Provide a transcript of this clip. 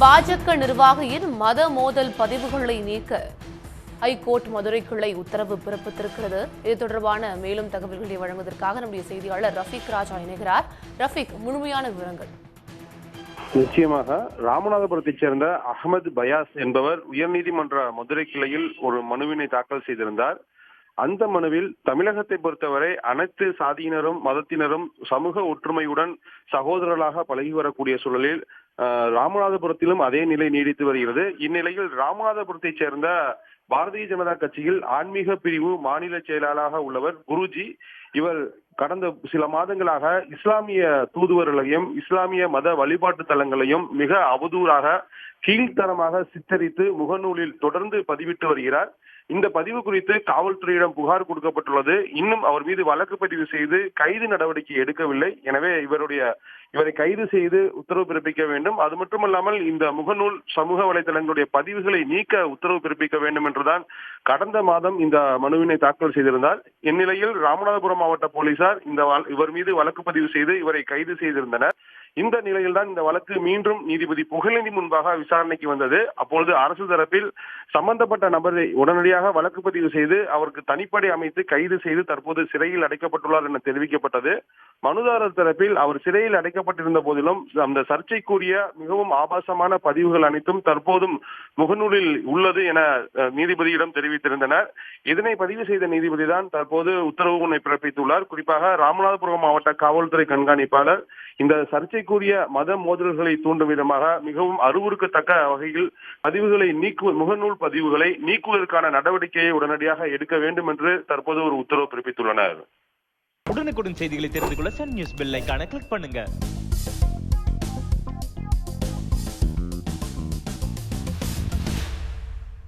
பாஜக நிர்வாகியின் மத மோதல் பதிவுகளை நீக்க ஹைகோர்ட் மதுரை கிளை உத்தரவு பிறப்பித்திருக்கிறது. இது தொடர்பான மேலும் தகவல்களை வழங்குவதற்காக நம்முடைய செய்தியாளர் ரஃபீக் ராஜா இணைகிறார். ரஃபீக், முழுமையான விவரங்கள். நிச்சயமாக ராமநாதபுரத்தைச் சேர்ந்த அகமது பயாஸ் என்பவர் உயர்நீதிமன்ற மதுரை கிளையில் ஒரு மனுவினை தாக்கல் செய்திருந்தார். அந்த மனுவில் தமிழகத்தை பொறுத்தவரை அனைத்து சாதியினரும் மதத்தினரும் சமூக ஒற்றுமையுடன் சகோதரர்களாக பழகி வரக்கூடிய சூழலில் ராமநாதபுரத்திலும் அதே நிலை நீடித்து வருகிறது. இந்நிலையில் ராமநாதபுரத்தைச் சேர்ந்த பாரதிய ஜனதா கட்சியில் ஆன்மீக பிரிவு மாநில செயலாளராக உள்ளவர் குருஜி. இவர் கடந்த சில மாதங்களாக இஸ்லாமிய தூதுவர்களையும் இஸ்லாமிய மத வழிபாட்டு தலங்களையும் மிக அவதூறாக கீழ்த்தரமாக சித்தரித்து முகநூலில் தொடர்ந்து பதிவிட்டு வருகிறார். இந்த பதிவு குறித்து காவல்துறையிடம் புகார் கொடுக்கப்பட்டுள்ளது. இன்னும் அவர் மீது வழக்கு பதிவு செய்து கைது நடவடிக்கை எடுக்கவில்லை. எனவே இவரை கைது செய்து உத்தரவு பிறப்பிக்க வேண்டும். அது மட்டுமல்லாமல் இந்த முகநூல் சமூக வலைதளங்களுடைய பதிவுகளை நீக்க உத்தரவு பிறப்பிக்க வேண்டும் என்றுதான் கடந்த மாதம் இந்த மனுவினை தாக்கல் செய்திருந்தார். இந்நிலையில் ராமநாதபுரம் மாவட்ட போலீசார் இவர் மீது வழக்கு பதிவு செய்து இவரை கைது செய்திருந்தனர். இந்த நிலையில்தான் இந்த வழக்கு மீண்டும் நீதிபதி புகழேந்தி முன்பாக விசாரணைக்கு வந்தது. அப்பொழுது அரசு தரப்பில் சம்பந்தப்பட்ட நபரை உடனடியாக வழக்கு பதிவு செய்து அவருக்கு தனிப்படை அமைத்து கைது செய்து தற்போது சிறையில் அடைக்கப்பட்டுள்ளார் என தெரிவிக்கப்பட்டது. மனுதாரர் தரப்பில் அவர் சிறையில் அடைக்கப்பட்டிருந்த போதிலும் அந்த சர்ச்சைக்குரிய மிகவும் ஆபாசமான பதிவுகள் அனைத்தும் தற்போதும் முகநூலில் உள்ளது என நீதிபதியிடம் தெரிவித்திருந்தனர். இதனை பதிவு செய்த நீதிபதி தான் தற்போது உத்தரவு ஒன்றை பிறப்பித்துள்ளார். குறிப்பாக ராமநாதபுரம் மாவட்ட காவல்துறை கண்காணிப்பாளர் இந்த சர்ச்சைக்குரிய மத மோதல்களை தூண்டும் விதமாக மிகவும் அருவருக்கத்தக்க வகையில் பதிவுகளை முகநூல் பதிவுகளை நீக்குவதற்கான நடவடிக்கையை உடனடியாக எடுக்க வேண்டும் என்று தற்போது ஒரு உத்தரவு பிறப்பித்துள்ளனர். உடனுக்குடன் செய்திகளை தெரிந்து கொள்ள சன் நியூஸ் பெல் ஐகானை கிளிக் பண்ணுங்க.